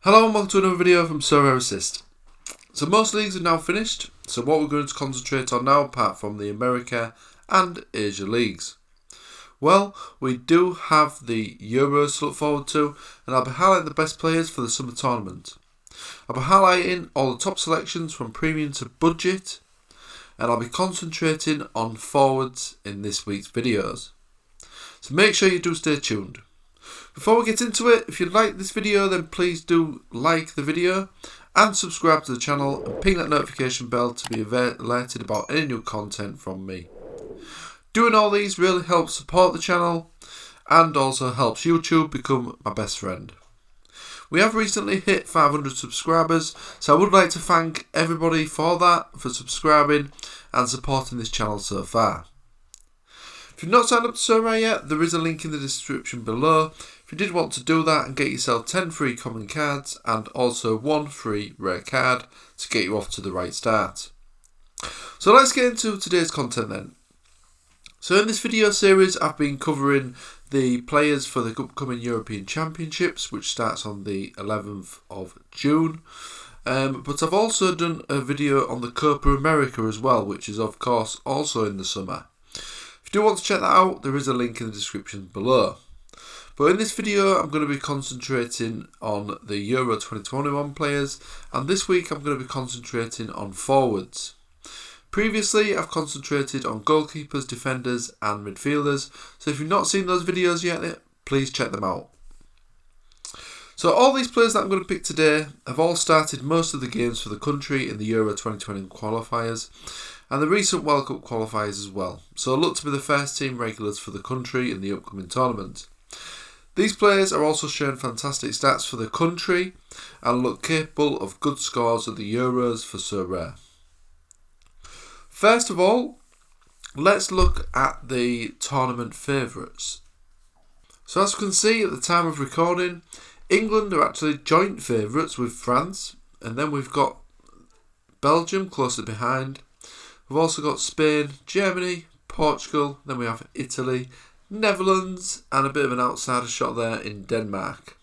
Hello and welcome to another video from Sorare Assist. So most leagues are now finished, so what we're going to concentrate on now, apart from the America and Asia leagues, well, we do have the Euros to look forward to, and I'll be highlighting the best players for the summer tournament. I'll be highlighting all the top selections from premium to budget, and I'll be concentrating on forwards in this week's videos. So make sure you do stay tuned. Before we get into it, if you like this video, then please do like the video and subscribe to the channel and ping that notification bell to be alerted about any new content from me. Doing all these really helps support the channel and also helps YouTube become my best friend. We have recently hit 500 subscribers, so I would like to thank everybody for that, for subscribing and supporting this channel so far. If you've not signed up to Sorare yet, there is a link in the description below. If you did want to do that and get yourself 10 free common cards and also 1 free rare card to get you off to the right start. So let's get into today's content then. So in this video series I've been covering the players for the upcoming European Championships, which starts on the 11th of June. But I've also done a video on the Copa America as well, which is of course also in the summer. If you do want to check that out, there is a link in the description below. But in this video I'm going to be concentrating on the Euro 2021 players, and this week I'm going to be concentrating on forwards. Previously I've concentrated on goalkeepers, defenders and midfielders, so if you've not seen those videos yet, please check them out. So all these players that I'm going to pick today have all started most of the games for the country in the Euro 2020 qualifiers and the recent World Cup qualifiers as well, so look to be the first team regulars for the country in the upcoming tournament. These players are also showing fantastic stats for the country and look capable of good scores at the Euros for Sorare. First of all, let's look at the tournament favourites. So as you can see at the time of recording, England are actually joint favourites with France, and then we've got Belgium closely behind. We've also got Spain, Germany, Portugal, then we have Italy, Netherlands and a bit of an outsider shot there in Denmark.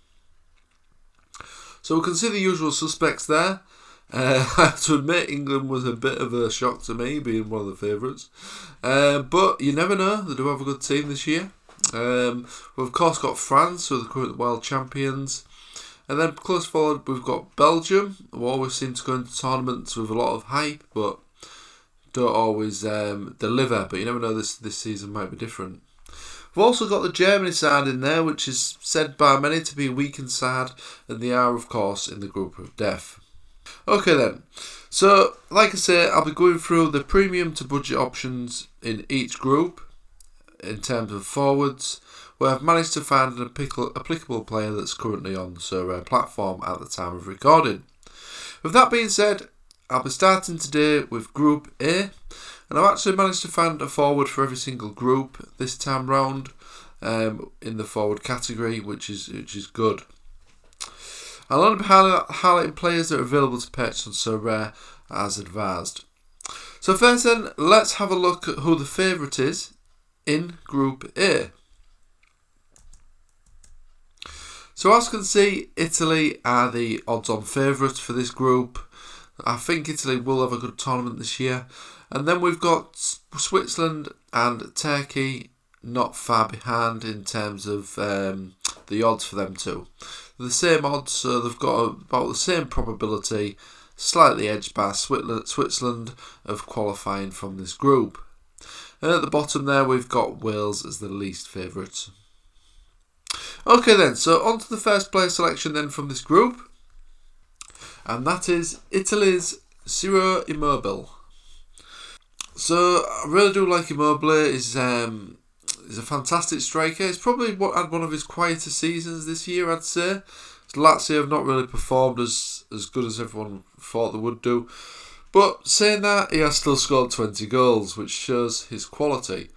So we can see the usual suspects there. I have to admit England was a bit of a shock to me, being one of the favourites. But you never know, they do have a good team this year. We've of course got France, who are the current world champions. And then close forward we've got Belgium, who always seem to go into tournaments with a lot of hype, but don't always deliver. But you never know, this season might be different. We've also got the Germany side in there, which is said by many to be a weakened side, and they are of course in the group of death. Okay then, so like I say, I'll be going through the premium to budget options in each group in terms of forwards, where I've managed to find an applicable player that's currently on the Sorare platform at the time of recording. With that being said, I'll be starting today with Group A, and I've actually managed to find a forward for every single group this time round in the forward category, which is good. I'll only be highlighting players that are available to purchase on Sorare as advised. So first then, let's have a look at who the favourite is in Group A. So as you can see, Italy are the odds-on favourites for this group. I think Italy will have a good tournament this year. And then we've got Switzerland and Turkey not far behind in terms of the odds for them too. They're the same odds, so they've got about the same probability, slightly edged by Switzerland, of qualifying from this group. And at the bottom there we've got Wales as the least favourites. Okay then, so on to the first player selection then from this group. And that is Italy's Ciro Immobile. So I really do like Immobile. He's a fantastic striker. He's probably had one of his quieter seasons this year, I'd say. Lazio have not really performed as good as everyone thought they would do. But saying that, he has still scored 20 goals, which shows his quality.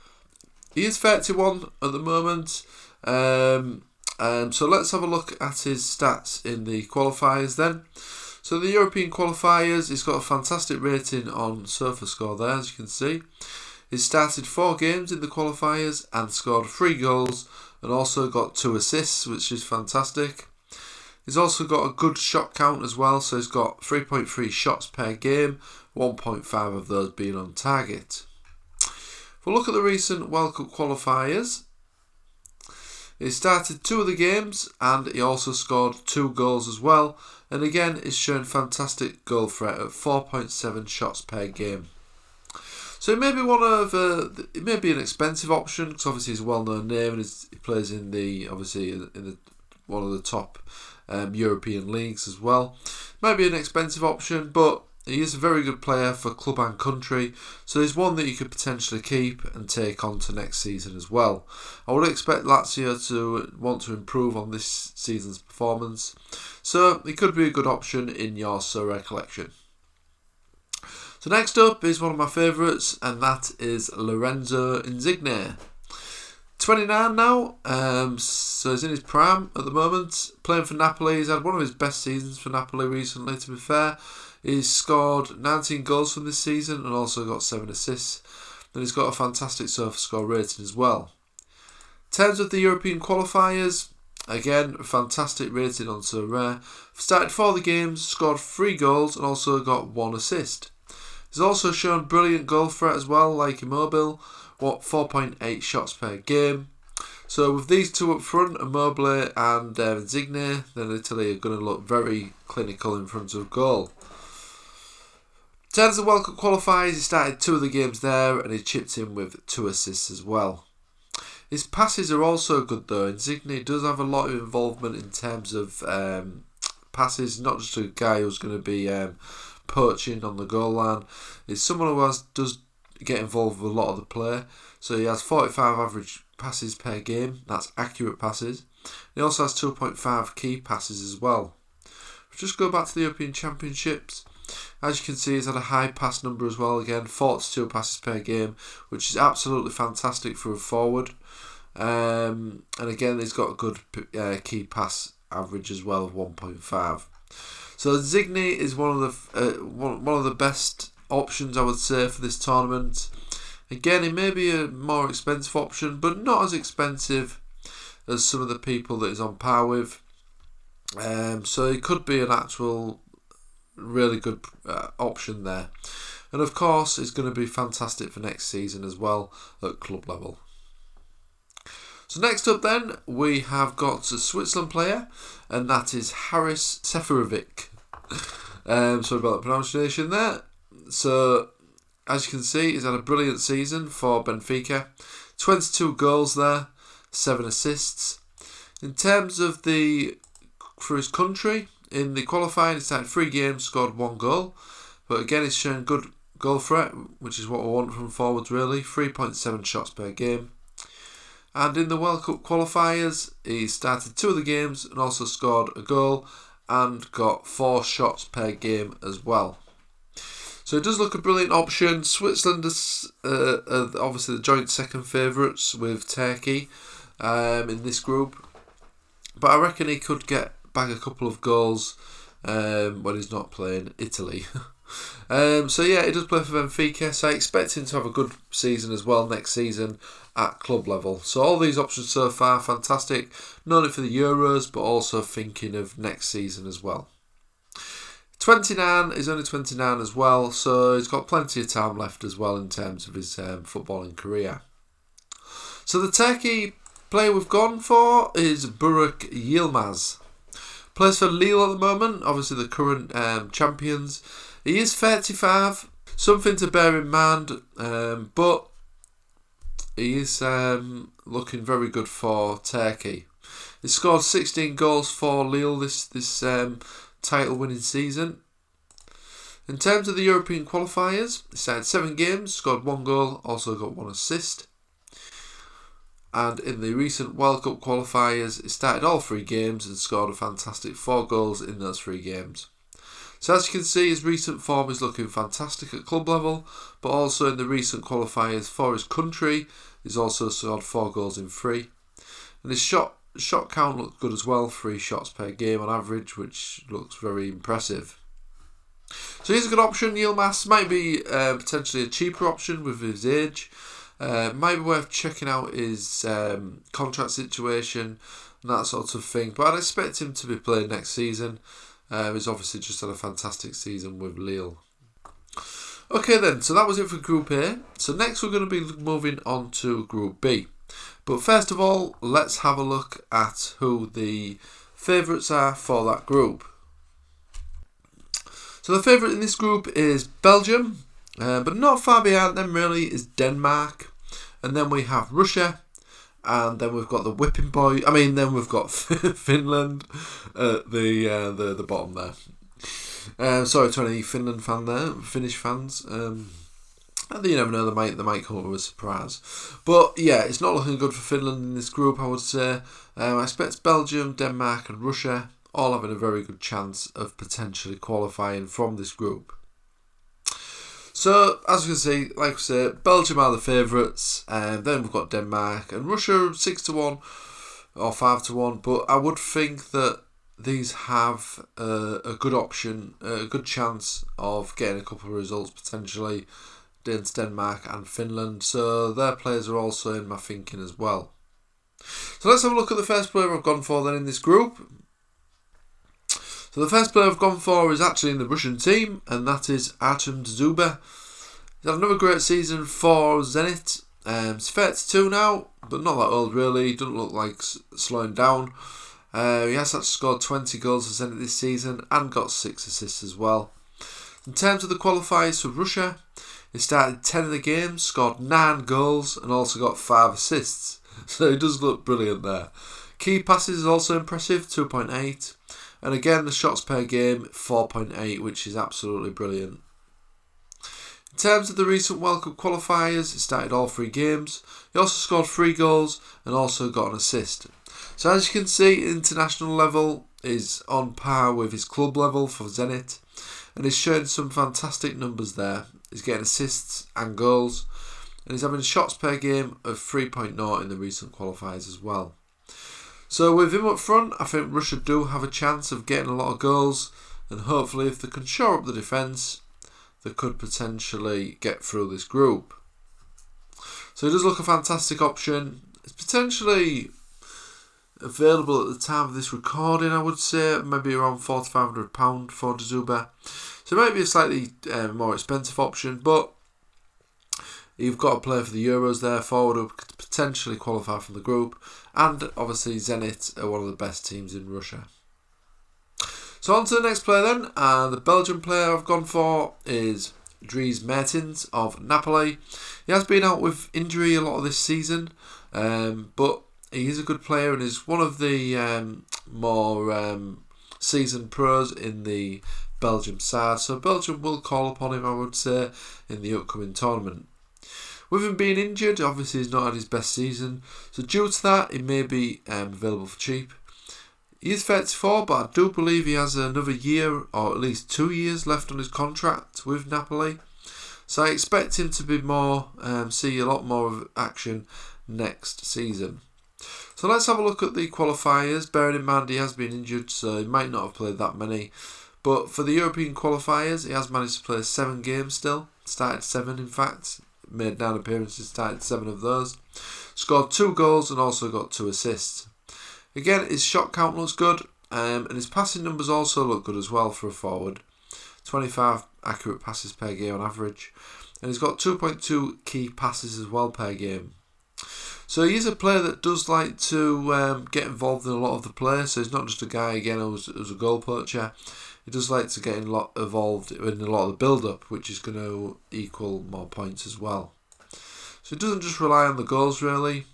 He is 31 at the moment. So let's have a look at his stats in the qualifiers then. So the European qualifiers, he's got a fantastic rating on SofaScore there, as you can see. He's started 4 games in the qualifiers and scored 3 goals and also got 2 assists, which is fantastic. He's also got a good shot count as well, so he's got 3.3 shots per game, 1.5 of those being on target. If we look at the recent World Cup qualifiers, he started 2 of the games and he also scored 2 goals as well, and again he's shown fantastic goal threat at 4.7 shots per game. So it may be it may be an expensive option because obviously he's a well-known name and he plays in one of the top European leagues as well. Might be an expensive option, but he is a very good player for club and country, so he's one that you could potentially keep and take on to next season as well. I would expect Lazio to want to improve on this season's performance, so he could be a good option in your Sorare collection. So next up is one of my favourites, and that is Lorenzo Insigne. 29 now, so he's in his prime at the moment, playing for Napoli. He's had one of his best seasons for Napoli recently, to be fair. He's scored 19 goals from this season and also got 7 assists. And he's got a fantastic SofaScore rating as well. In terms of the European qualifiers, again, a fantastic rating on Sorare. Started 4 of the games, scored 3 goals and also got 1 assist. He's also shown brilliant goal threat as well, like Immobile, 4.8 shots per game. So with these two up front, Immobile and Insigne, then Italy are going to look very clinical in front of goal. In terms of World Cup qualifiers, he started 2 of the games there and he chipped in with 2 assists as well. His passes are also good though. Insigne does have a lot of involvement in terms of passes, not just a guy who's going to be poaching on the goal line. He's someone who does get involved with a lot of the play. So he has 45 average passes per game, that's accurate passes. He also has 2.5 key passes as well. Just go back to the European Championships. As you can see, he's had a high pass number as well, again 42 passes per game, which is absolutely fantastic for a forward. And again, he's got a good key pass average as well of 1.5. So Insigne is one of the best options, I would say, for this tournament. Again, it may be a more expensive option, but not as expensive as some of the people that he's on par with. So it could be an actual really good option there. And of course, it's going to be fantastic for next season as well at club level. So next up then, we have got a Switzerland player, and that is Haris Seferovic. Sorry about the pronunciation there. So, as you can see, he's had a brilliant season for Benfica. 22 goals there, 7 assists. In terms of for his country, in the qualifying, he started 3 games, scored 1 goal. But again, he's shown good goal threat, which is what we want from forwards really. 3.7 shots per game. And in the World Cup qualifiers, he started 2 of the games and also scored a goal and got 4 shots per game as well. So it does look a brilliant option. Switzerland is obviously the joint second favourites with Turkey in this group. But I reckon he could get back a couple of goals when he's not playing Italy. So yeah, he does play for Benfica, so I expect him to have a good season as well next season at club level. So all these options so far, fantastic. Not only for the Euros, but also thinking of next season as well. 29, he's only 29 as well, so he's got plenty of time left as well in terms of his footballing career. So the Turkey player we've gone for is Burak Yilmaz. Plays for Lille at the moment, obviously the current champions. He is 35, something to bear in mind, but he is looking very good for Turkey. He scored 16 goals for Lille this title-winning season. In terms of the European qualifiers, he started 7 games, scored 1 goal, also got 1 assist. And in the recent World Cup qualifiers, he started all 3 games and scored a fantastic 4 goals in those 3 games. So as you can see, his recent form is looking fantastic at club level, but also in the recent qualifiers for his country, he's also scored 4 goals in 3. And his shot count looks good as well, 3 shots per game on average, which looks very impressive. So he's a good option. Yilmaz might be potentially a cheaper option with his age, Might be worth checking out his contract situation and that sort of thing. But I'd expect him to be playing next season. He's obviously just had a fantastic season with Lille. Okay then, so that was it for Group A. So next we're going to be moving on to Group B. But first of all, let's have a look at who the favourites are for that group. So the favourite in this group is Belgium, but not far behind them really is Denmark. And then we have Russia, and then we've got the whipping boy. Then we've got Finland at the bottom there. Sorry to any Finland fan there, Finnish fans. You never know, they might come up with a surprise. But yeah, it's not looking good for Finland in this group, I would say. I expect Belgium, Denmark and Russia all having a very good chance of potentially qualifying from this group. So, as you can see, like I say, Belgium are the favourites, and then we've got Denmark and Russia 6-1 or 5-1. But I would think that these have a good option, a good chance of getting a couple of results potentially against Denmark and Finland. So their players are also in my thinking as well. So let's have a look at the first player I've gone for then in this group. So the first player I've gone for is actually in the Russian team, and that is Artem Dzyuba. He's had another great season for Zenit. He's 32 now, but not that old really. He doesn't look like slowing down. He has actually scored 20 goals for Zenit this season and got 6 assists as well. In terms of the qualifiers for Russia, he started 10 of the games, scored 9 goals and also got 5 assists. So he does look brilliant there. Key passes is also impressive, 2.8. And again, the shots per game, 4.8, which is absolutely brilliant. In terms of the recent World Cup qualifiers, he started all 3 games. He also scored 3 goals and also got an assist. So as you can see, international level is on par with his club level for Zenit. And he's showing some fantastic numbers there. He's getting assists and goals. And he's having shots per game of 3.0 in the recent qualifiers as well. So with him up front, I think Russia do have a chance of getting a lot of goals, and hopefully if they can shore up the defence, they could potentially get through this group. So he does look a fantastic option. It's potentially available at the time of this recording, I would say, maybe around £4,500 for Dzyuba. So it might be a slightly more expensive option, but you've got to play for the Euros there, forward who could potentially qualify from the group. And obviously Zenit are one of the best teams in Russia. So on to the next player then. The Belgian player I've gone for is Dries Mertens of Napoli. He has been out with injury a lot of this season, but he is a good player and is one of the more seasoned pros in the Belgium side. So Belgium will call upon him, I would say, in the upcoming tournament. With him being injured, obviously he's not had his best season, so due to that, he may be available for cheap. He is 34, but I do believe he has another year, or at least 2 years left on his contract with Napoli. So I expect him to be see a lot more of action next season. So let's have a look at the qualifiers, bearing in mind he has been injured, so he might not have played that many. But for the European qualifiers, he has managed to play 7 games still, started 7 in fact. Made 9 appearances, started 7 of those. Scored 2 goals and also got 2 assists. Again, his shot count looks good, and his passing numbers also look good as well for a forward. 25 accurate passes per game on average. And he's got 2.2 key passes as well per game. So he is a player that does like to get involved in a lot of the play. So he's not just a guy, again, who's a goal poacher. He does like to get involved in a lot of the build-up, which is going to equal more points as well. So he doesn't just rely on the goals, really.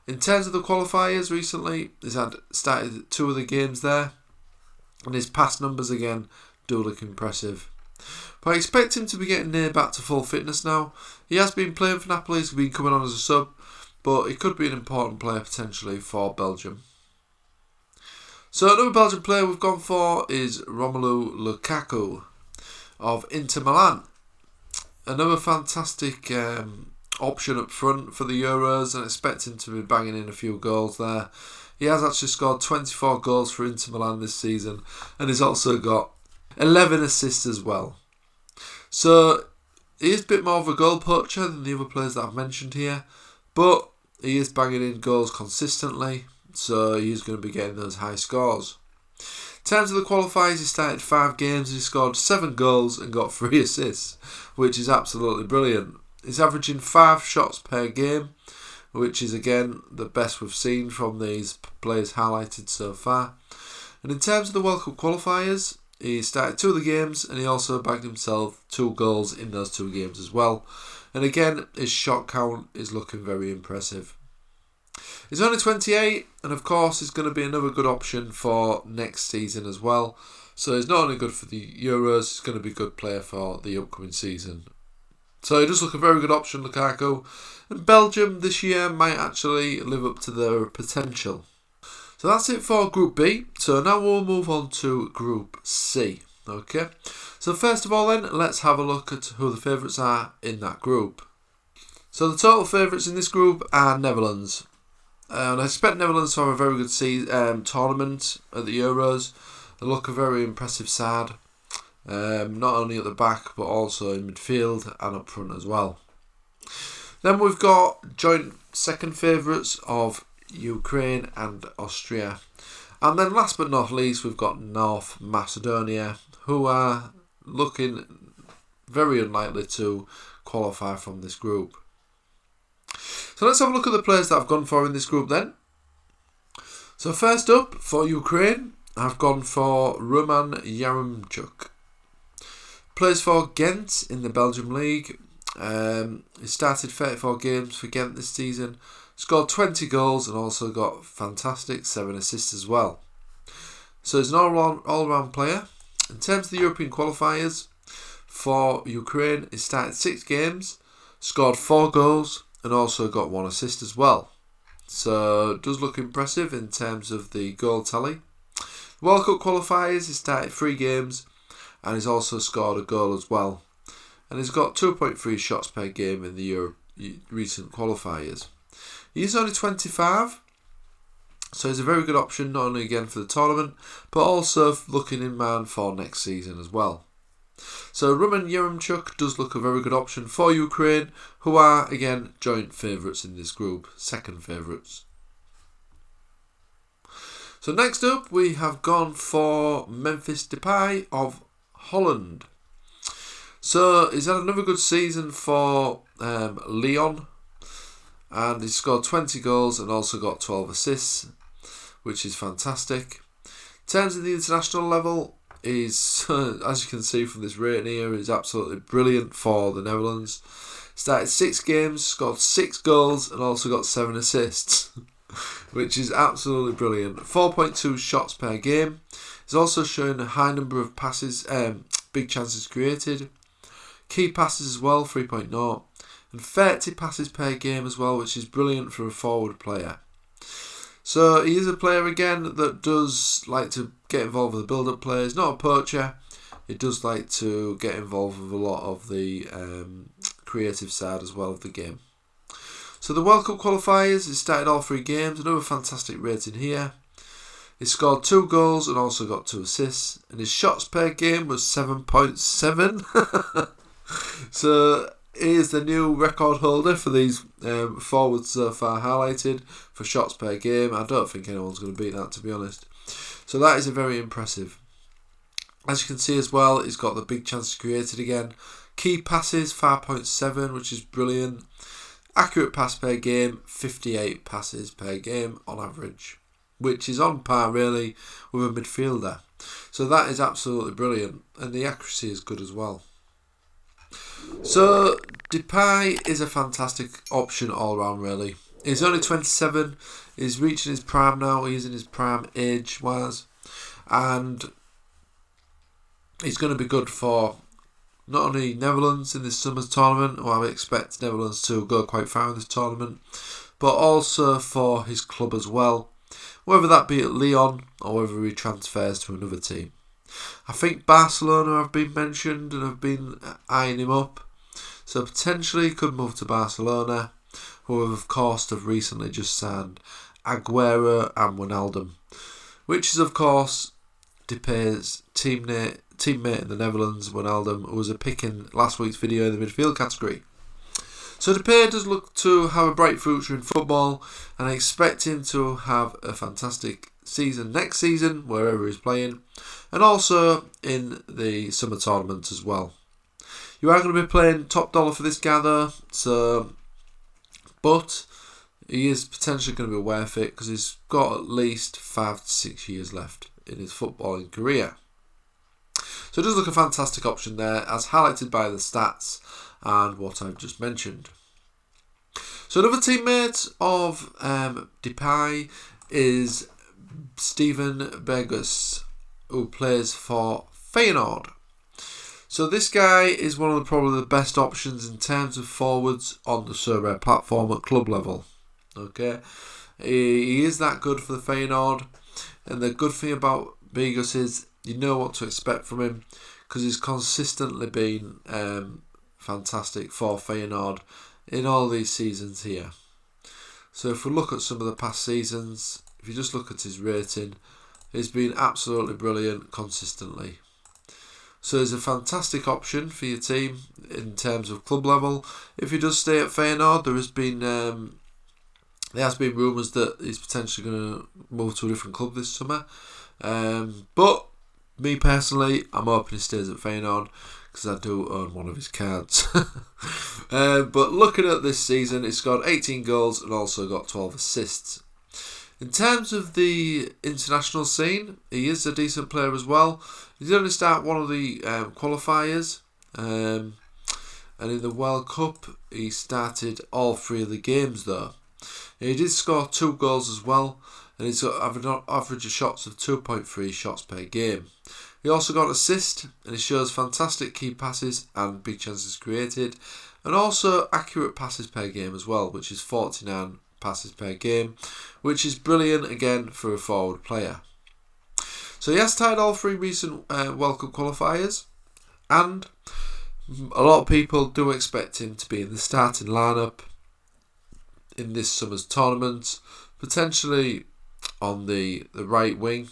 In terms of the qualifiers recently, he's started 2 of the games there. And his pass numbers, again, do look impressive. But I expect him to be getting near back to full fitness now. He has been playing for Napoli, he's been coming on as a sub. But he could be an important player potentially for Belgium. So another Belgian player we've gone for is Romelu Lukaku of Inter Milan. Another fantastic option up front for the Euros, and I expect him to be banging in a few goals there. He has actually scored 24 goals for Inter Milan this season, and he's also got 11 assists as well. So He is a bit more of a goal poacher than the other players that I've mentioned here, but he is banging in goals consistently, so he is going to be getting those high scores. In terms of the qualifiers, he started 5 games and he scored 7 goals and got 3 assists, which is absolutely brilliant. He's averaging 5 shots per game, which is again the best we've seen from these players highlighted so far. And in terms of the World Cup qualifiers, he started 2 of the games and he also bagged himself 2 goals in those 2 games as well. And again, his shot count is looking very impressive. He's only 28, and of course he's going to be another good option for next season as well. So he's not only good for the Euros, he's going to be a good player for the upcoming season. So he does look a very good option, Lukaku. And Belgium this year might actually live up to their potential. So that's it for Group B. So now we'll move on to Group C. Okay. So first of all then, let's have a look at who the favourites are in that group. So the total favourites in this group are Netherlands. And I expect Netherlands to have a very good tournament at the Euros. They look a very impressive side, not only at the back but also in midfield and up front as well. Then we've got joint second favourites of Ukraine and Austria. And then last but not least, we've got North Macedonia, who are looking very unlikely to qualify from this group. So let's have a look at the players that I've gone for in this group then. So first up, for Ukraine, I've gone for Roman Yaremchuk. Plays for Ghent in the Belgium League. He started 34 games for Ghent this season. Scored 20 goals and also got fantastic 7 assists as well. So he's an all-round player. In terms of the European qualifiers, for Ukraine, he started 6 games, scored 4 goals, and also got 1 assist as well. So it does look impressive in terms of the goal tally. World Cup qualifiers, he started 3 games and he's also scored a goal as well. And he's got 2.3 shots per game in the recent qualifiers. He's only 25, so he's a very good option, not only again for the tournament, but also looking in mind for next season as well. So Roman Yaremchuk does look a very good option for Ukraine, who are again joint favourites in this group, second favourites. So next up we have gone for Memphis Depay of Holland. So he's had another good season for Lyon, and he scored 20 goals and also got 12 assists, which is fantastic. In terms of the international level, he's, as you can see from this rating here, he's absolutely brilliant for the Netherlands. Started 6 games, scored 6 goals and also got 7 assists, which is absolutely brilliant. 4.2 shots per game. He's also shown a high number of passes, big chances created. Key passes as well, 3.0. And 30 passes per game as well, which is brilliant for a forward player. So he is a player again that does like to get involved with the build-up play. He's not a poacher. He does like to get involved with a lot of the creative side as well of the game. So the World Cup qualifiers, he started all 3 games. Another fantastic rating here. He scored 2 goals and also got 2 assists. And his shots per game was 7.7. So he is the new record holder for these forwards so far highlighted for shots per game. I don't think anyone's going to beat that, to be honest. So that is a very impressive. As you can see as well, he's got the big chances created again. Key passes, 5.7, which is brilliant. Accurate pass per game, 58 passes per game on average, which is on par really with a midfielder. So that is absolutely brilliant, and the accuracy is good as well. So Depay is a fantastic option all round really. He's only 27, he's reaching his prime now, he's in his prime age-wise, and he's going to be good for not only Netherlands in this summer's tournament, or I would expect Netherlands to go quite far in this tournament, but also for his club as well, whether that be at Lyon or whether he transfers to another team. I think Barcelona have been mentioned and have been eyeing him up, so potentially he could move to Barcelona, who of course have recently just signed Aguero and Wijnaldum, which is of course Depay's teammate in the Netherlands, Wijnaldum, who was a pick in last week's video in the midfield category. So Depay does look to have a bright future in football, and I expect him to have a fantastic season next season, wherever he's playing, and also in the summer tournament as well. You are going to be playing top dollar for this guy though, but he is potentially going to be worth it because he's got at least 5 to 6 years left in his footballing career. So it does look a fantastic option there, as highlighted by the stats and what I've just mentioned. So another teammate of Depay is Steven Berguis, who plays for Feyenoord. So this guy is one of probably the best options in terms of forwards on the Sorare platform at club level. Okay, he is that good for the Feyenoord, and the good thing about Berguis is you know what to expect from him because he's consistently been fantastic for Feyenoord in all these seasons here. So if we look at some of the past seasons, if you just look at his rating, he's been absolutely brilliant consistently. So he's a fantastic option for your team in terms of club level. If he does stay at Feyenoord, there has been rumours that he's potentially going to move to a different club this summer. But me personally, I'm hoping he stays at Feyenoord because I do own one of his cards. But looking at this season, he's scored 18 goals and also got 12 assists. In terms of the international scene, he is a decent player as well. He's only started one of the qualifiers, and in the World Cup he started all 3 of the games though. He did score 2 goals as well, and he's got an average of shots of 2.3 shots per game. He also got an assist, and he shows fantastic key passes and big chances created, and also accurate passes per game as well, which is 49 passes per game, which is brilliant again for a forward player. So he has tied all 3 recent World Cup qualifiers, and a lot of people do expect him to be in the starting lineup in this summer's tournament, potentially on the right wing,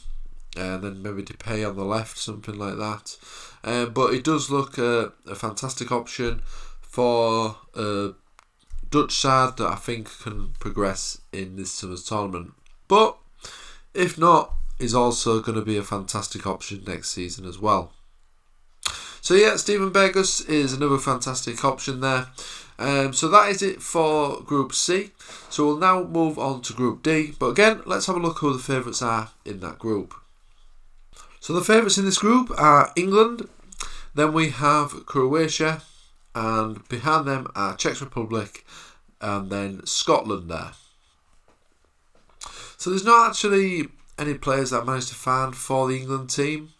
and then maybe Depay on the left, something like that. But it does look a fantastic option for a Dutch side that I think can progress in this summer's tournament. But if not, he's also going to be a fantastic option next season as well. So yeah, Steven Berguis is another fantastic option there. So that is it for Group C. So we'll now move on to Group D. But again, let's have a look who the favourites are in that group. So the favourites in this group are England, then we have Croatia, and behind them are Czech Republic and then Scotland there. So there's not actually any players that I managed to find for the England team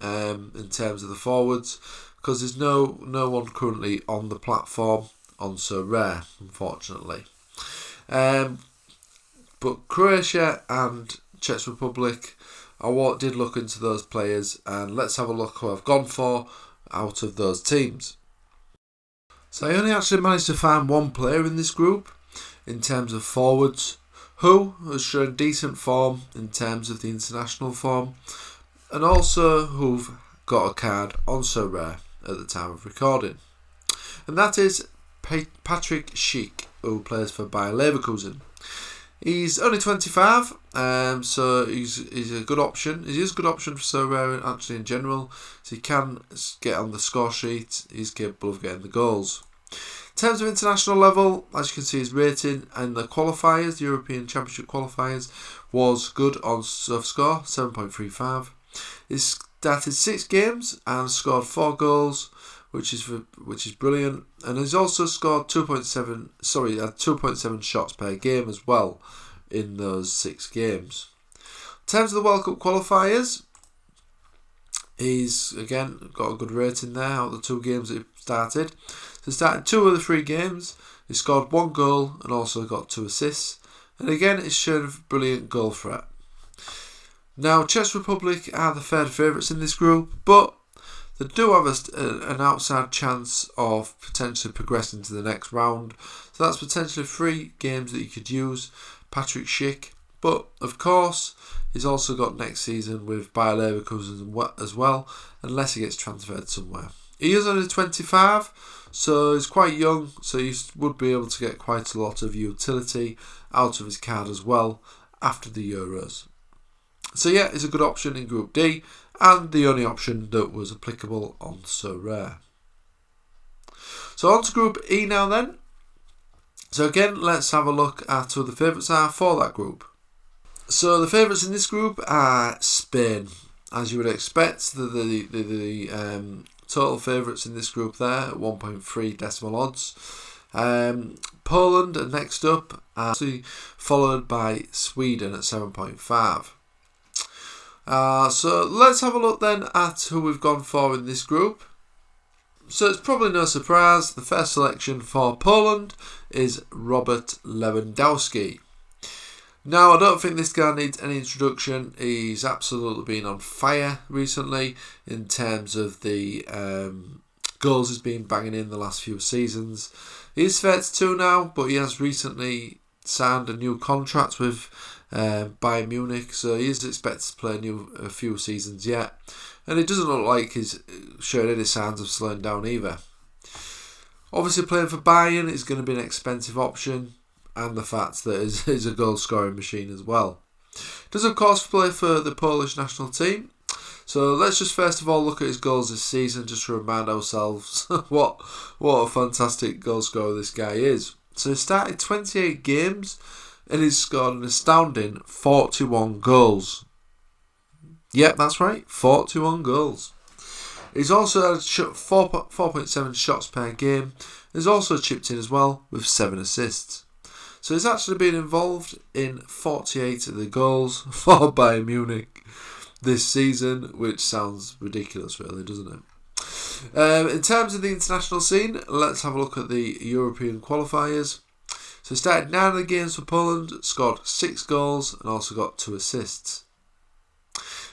in terms of the forwards, because there's no one currently on the platform on Sorare, unfortunately. But Croatia and Czech Republic, I did look into those players, and let's have a look who I've gone for out of those teams. So I only actually managed to find one player in this group in terms of forwards who has shown decent form in terms of the international form, and also who've got a card on Sorare at the time of recording. And that is Patrik Schick, who plays for Bayer Leverkusen. He's only 25, so he's a good option. He is a good option for Sorare actually in general, so he can get on the score sheet. He's capable of getting the goals. In terms of international level, as you can see, his rating and the qualifiers, the European Championship qualifiers, was good on score, 7.35. He started 6 games and scored 4 goals, which is brilliant. And he's also scored 2.7 shots per game as well in those 6 games. In terms of the World Cup qualifiers, he's again got a good rating there out of the 2 games that he started. So he started 2 of the 3 games. He scored 1 goal and also got 2 assists. And again, it's shown a brilliant goal threat. Now, Czech Republic are the third favourites in this group, but they do have an outside chance of potentially progressing to the next round. So that's potentially 3 games that you could use. Patrik Schick, But of course, he's also got next season with Bayer Leverkusen as well, unless he gets transferred somewhere. He is only 25, so he's quite young, so he would be able to get quite a lot of utility out of his card as well after the Euros. So yeah, it's a good option in Group D, and the only option that was applicable on Sorare. So on to Group E now then. So again, let's have a look at who the favourites are for that group. So the favourites in this group are Spain. As you would expect, the total favourites in this group there at 1.3 decimal odds. Poland are next up, followed by Sweden at 7.5. So let's have a look then at who we've gone for in this group. So it's probably no surprise, the first selection for Poland is Robert Lewandowski. Now, I don't think this guy needs any introduction. He's absolutely been on fire recently in terms of the goals he's been banging in the last few seasons. He's 32 now, but he has recently signed a new contract with Bayern Munich, so he is expected to play a few seasons yet. And it doesn't look like he's showing any signs of slowing down either. Obviously, playing for Bayern is going to be an expensive option, and the fact that he's a goal scoring machine as well. Does of course play for the Polish national team. So let's just first of all look at his goals this season, just to remind ourselves what a fantastic goal scorer this guy is. So he started 28 games and he's scored an astounding 41 goals. Yep, that's right, 41 goals. He's also had 4.7 shots per game. He's also chipped in as well with 7 assists. So he's actually been involved in 48 of the goals for Bayern Munich this season, which sounds ridiculous really, doesn't it? In terms of the international scene, let's have a look at the European qualifiers. So he started 9 of the games for Poland, scored 6 goals and also got 2 assists.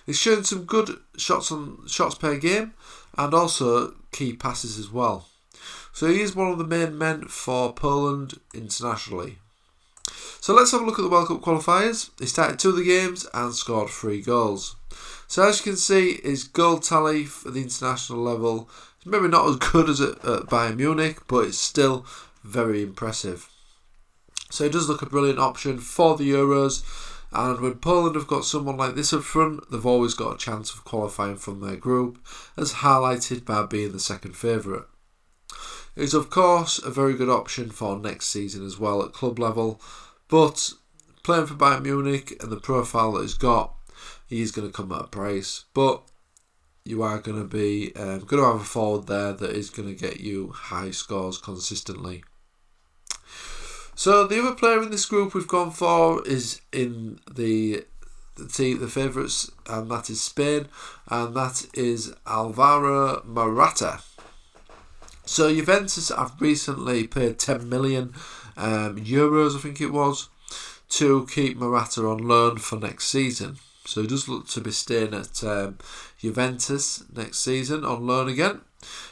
He's shown some good shots per game and also key passes as well. So he is one of the main men for Poland internationally. So let's have a look at the World Cup qualifiers. He started 2 of the games and scored 3 goals. So as you can see, his goal tally for the international level is maybe not as good as at Bayern Munich, but it's still very impressive. So he does look a brilliant option for the Euros. And when Poland have got someone like this up front, they've always got a chance of qualifying from their group, as highlighted by being the second favourite. He's of course a very good option for next season as well at club level, but playing for Bayern Munich and the profile that he's got, he's going to come at a price. But you are going to be going to have a forward there that is going to get you high scores consistently. So the other player in this group we've gone for is in the favourites, and that is Spain, and that is Alvaro Morata. So Juventus have recently paid 10 million euros, I think it was, to keep Morata on loan for next season. So he does look to be staying at Juventus next season on loan again.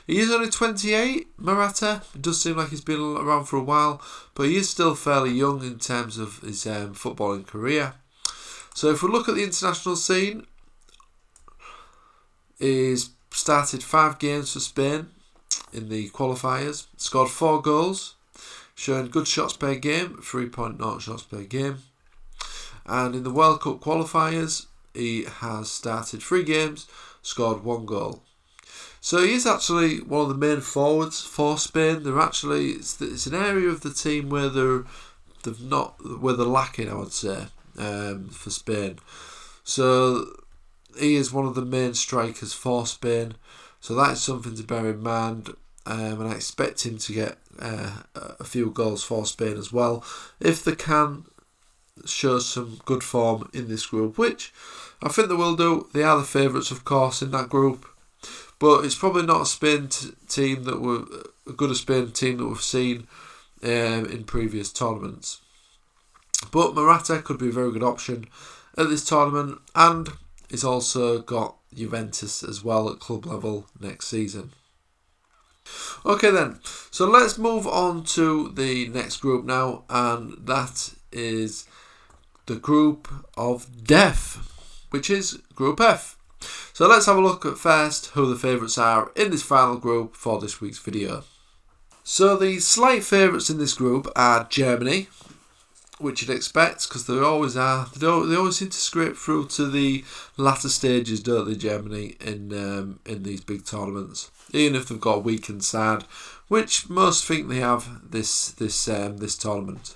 He is only 28, Morata. It does seem like he's been around for a while, but he is still fairly young in terms of his footballing career. So if we look at the international scene, he's started 5 games for Spain in the qualifiers, scored 4 goals, showing good shots per game, 3.0 shots per game. And in the World Cup qualifiers, he has started 3 games, scored 1 goal. So he is actually one of the main forwards for Spain. They're actually it's an area of the team where they're lacking, I would say, for Spain. So he is one of the main strikers for Spain. So that is something to bear in mind. And I expect him to get a few goals for Spain as well, if they can show some good form in this group, which I think they will do. They are the favourites, of course, in that group. But it's probably not a Spain team that we've seen in previous tournaments. But Morata could be a very good option at this tournament, and he's also got Juventus as well at club level next season. Okay then, so let's move on to the next group now, and that is the group of death, which is Group F. So let's have a look at first who the favourites are in this final group for this week's video. So the slight favourites in this group are Germany, which you'd expect because they always are. They always seem to scrape through to the latter stages, don't they, Germany, in these big tournaments, even if they've got a weakened side, which most think they have this tournament.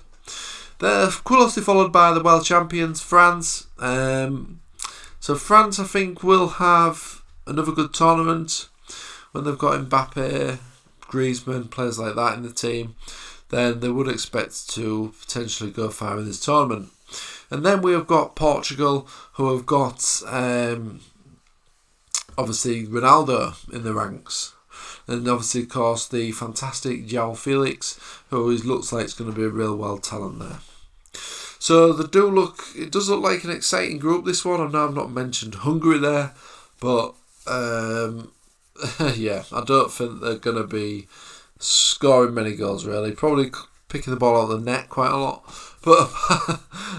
They're closely followed by the world champions, France. So France, I think, will have another good tournament when they've got Mbappe, Griezmann, players like that in the team. Then they would expect to potentially go far in this tournament. And then we have got Portugal, who have got obviously Ronaldo in the ranks. And obviously, of course, the fantastic João Felix, who looks like it's going to be a real world talent there. So it does look like an exciting group, this one. I know I've not mentioned Hungary there, but yeah, I don't think they're going to be scoring many goals really. Probably picking the ball out of the net quite a lot, but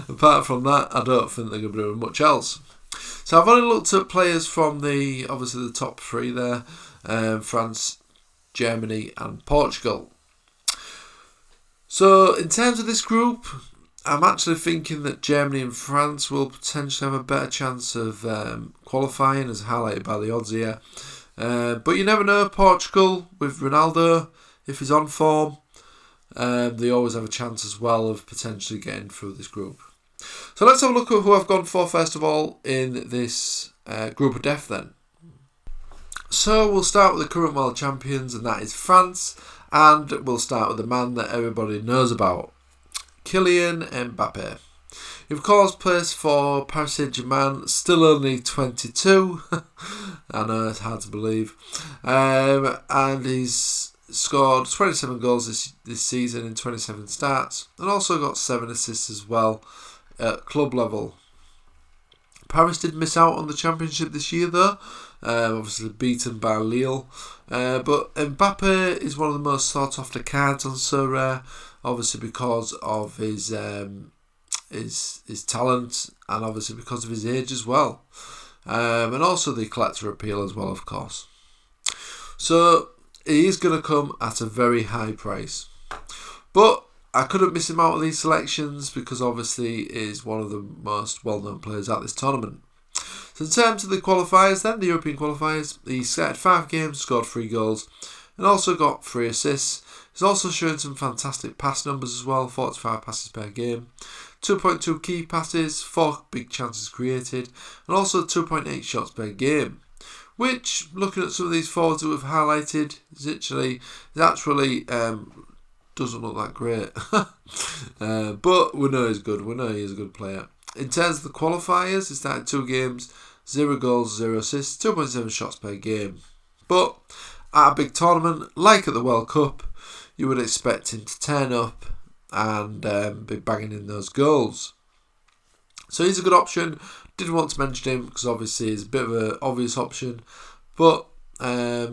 apart from that, I don't think they're going to be doing much else. So I've only looked at players from obviously the top three there, France, Germany and Portugal. So in terms of this group, I'm actually thinking that Germany and France will potentially have a better chance of qualifying, as highlighted by the odds here. But you never know. Portugal with Ronaldo, if he's on form, they always have a chance as well of potentially getting through this group. So let's have a look at who I've gone for first of all in this group of death then. So we'll start with the current world champions, and that is France, and we'll start with the man that everybody knows about, Kylian Mbappe. He of course plays for Paris Saint-Germain, still only 22. I know, it's hard to believe. And he's scored 27 goals this season in 27 starts, and also got 7 assists as well at club level. Paris did miss out on the championship this year though, obviously beaten by Lille. But Mbappe is one of the most sought after cards on Sorare, obviously because of his talent, and obviously because of his age as well, and also the collector appeal as well, of course. So he is going to come at a very high price, but I couldn't miss him out of these selections because obviously he is one of the most well-known players at this tournament. So in terms of the qualifiers then, the European qualifiers, he started 5 games, scored 3 goals, and also got 3 assists. He's also shown some fantastic pass numbers as well, 45 passes per game, 2.2 key passes, 4 big chances created, and also 2.8 shots per game. Which, looking at some of these forwards that we've highlighted, is actually doesn't look that great. But we know he's good. We know he's a good player. In terms of the qualifiers, he started 2 games, 0 goals, 0 assists, 2.7 shots per game. But at a big tournament, like at the World Cup, you would expect him to turn up and be banging in those goals. So he's a good option. Didn't want to mention him because obviously he's a bit of an obvious option, but I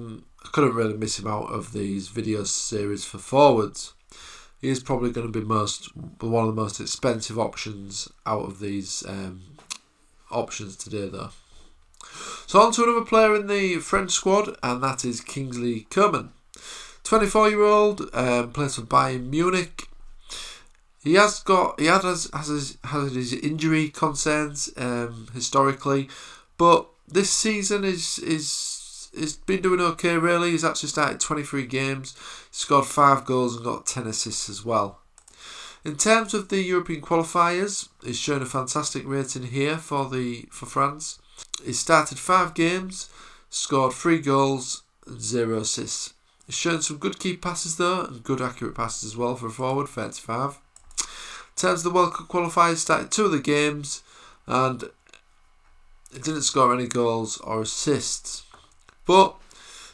couldn't really miss him out of these video series for forwards. He is probably going to be one of the most expensive options out of these options today though. So on to another player in the French squad, and that is Kingsley Coman. 24-year-old, plays for Bayern Munich. He had his injury concerns historically, but this season is been doing okay really. He's actually started 23 games, scored 5 goals and got 10 assists as well. In terms of the European qualifiers, he's shown a fantastic rating here for France. He started 5 games, scored 3 goals and 0 assists. He's shown some good key passes though, and good accurate passes as well for a forward, 35. In terms of the World Cup qualifiers, started 2 of the games and he didn't score any goals or assists. But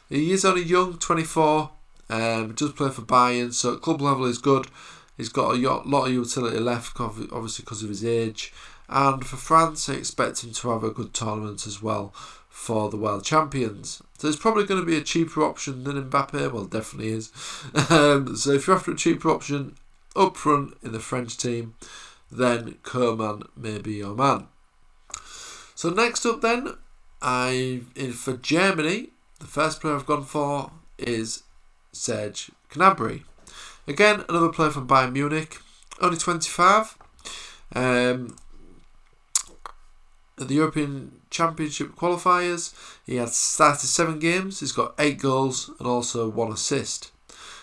he is only young, 24, he does play for Bayern, so at club level he's good. He's got a lot of utility left, obviously because of his age. And for France, I expect him to have a good tournament as well for the world champions. So it's probably going to be a cheaper option than Mbappe. Well, definitely is. So if you're after a cheaper option up front in the French team, then Coman may be your man. So next up then, for Germany, the first player I've gone for is Serge Gnabry. Again, another player from Bayern Munich, only 25. At the European Championship qualifiers, he had started 7 games, he's got 8 goals and also 1 assist.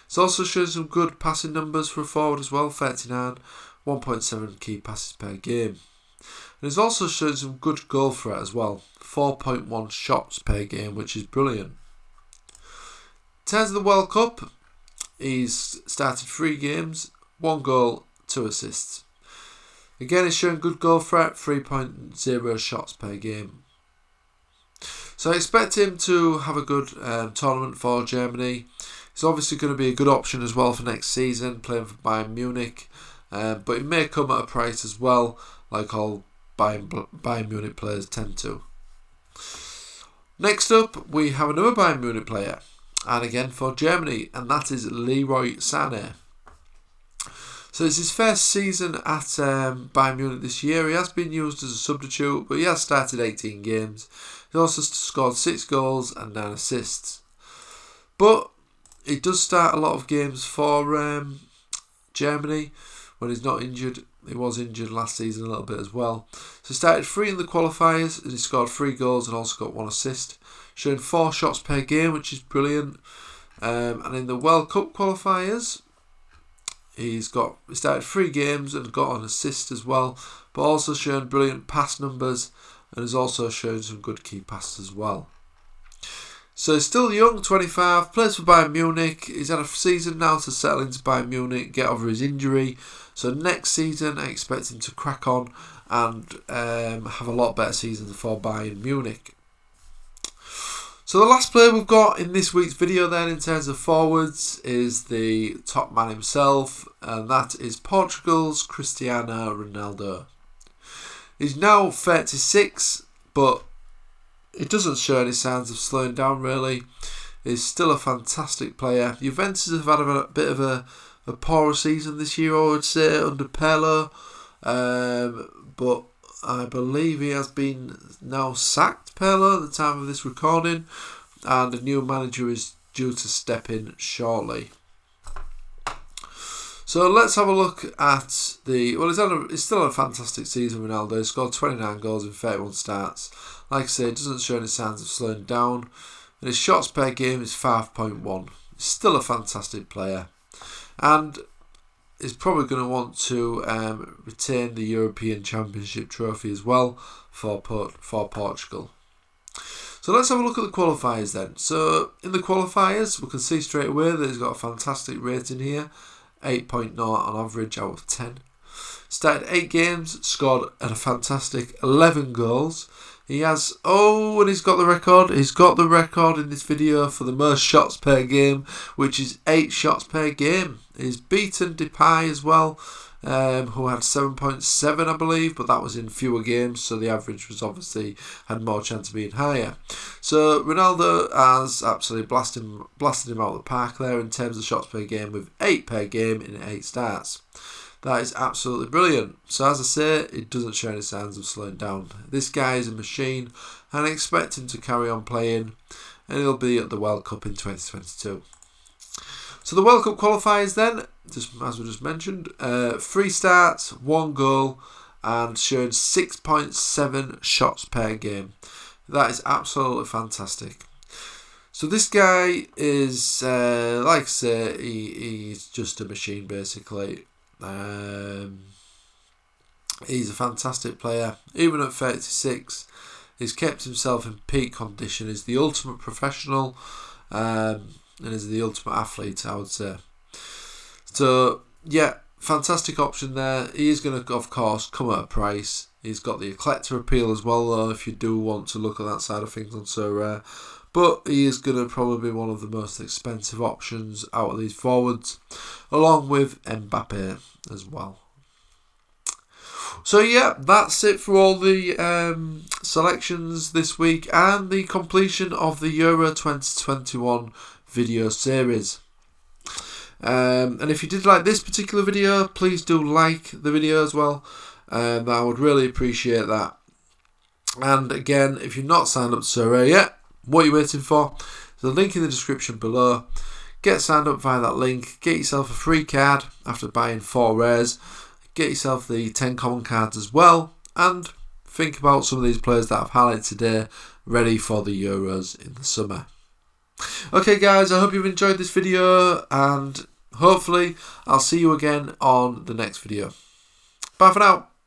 He's also shown some good passing numbers for a forward as well, 39, 1.7 key passes per game. And he's also shown some good goal threat as well, 4.1 shots per game, which is brilliant. In terms of the World Cup, he's started 3 games, 1 goal, 2 assists. Again, he's showing good goal threat, 3.0 shots per game. So I expect him to have a good tournament for Germany. He's obviously going to be a good option as well for next season, playing for Bayern Munich. But it may come at a price as well, like all Bayern Munich players tend to. Next up, we have another Bayern Munich player, and again for Germany, and that is Leroy Sane. So it's his first season at Bayern Munich this year. He has been used as a substitute, but he has started 18 games. He also scored 6 goals and 9 assists. But he does start a lot of games for Germany when he's not injured. He was injured last season a little bit as well. So he started 3 in the qualifiers and he scored 3 goals and also got 1 assist. Showing 4 shots per game, which is brilliant. And in the World Cup qualifiers, he started 3 games and got an assist as well, but also shown brilliant pass numbers and has also shown some good key passes as well. So he's still young, 25, plays for Bayern Munich. He's had a season now to settle into Bayern Munich, get over his injury. So next season I expect him to crack on and have a lot better season for Bayern Munich. So the last player we've got in this week's video then in terms of forwards is the top man himself, and that is Portugal's Cristiano Ronaldo. He's now 36, but it doesn't show any signs of slowing down really. He's still a fantastic player. Juventus have had a bit of a poorer season this year, I would say, under Pirlo, but I believe he has been now sacked, Pirlo, at the time of this recording, and a new manager is due to step in shortly. So let's have a look at he's still a fantastic season, Ronaldo. He scored 29 goals in 31 starts. Like I say, it doesn't show any signs of slowing down. And his shots per game is 5.1. He's still a fantastic player. And is probably going to want to retain the European Championship trophy as well for Portugal. So let's have a look at the qualifiers then. So in the qualifiers, we can see straight away that he's got a fantastic rating here, 8.0 on average out of 10. Started 8 games, scored a fantastic 11 goals. He has, and he's got the record. He's got the record in this video for the most shots per game, which is 8 shots per game. He's beaten Depay as well, who had 7.7, I believe, but that was in fewer games, so the average was obviously had more chance of being higher. So Ronaldo has absolutely blasted him out of the park there in terms of shots per game, with 8 per game in 8 starts. That is absolutely brilliant. So as I say, it doesn't show any signs of slowing down. This guy is a machine, and I expect him to carry on playing, and he'll be at the World Cup in 2022. So the World Cup qualifiers then, just as we just mentioned, 3 starts, 1 goal, and showing 6.7 shots per game. That is absolutely fantastic. So this guy is, like I say, he's just a machine basically. He's a fantastic player. Even at 36, he's kept himself in peak condition. He's the ultimate professional, and is the ultimate athlete, I would say. So yeah, fantastic option there. He is going to, of course, come at a price. He's got the eclectic appeal as well, though, if you do want to look at that side of things on Sorare. But he is going to probably be one of the most expensive options out of these forwards, along with Mbappe as well. So yeah, that's it for all the selections this week and the completion of the Euro 2021 video series. And if you did like this particular video, please do like the video as well. I would really appreciate that. And again, if you're not signed up to Sorare yet, what are you waiting for? There's a link in the description below. Get signed up via that link. Get yourself a free card after buying 4 rares. Get yourself the 10 common cards as well. And think about some of these players that I've highlighted today, ready for the Euros in the summer. Okay guys, I hope you've enjoyed this video, and hopefully I'll see you again on the next video. Bye for now.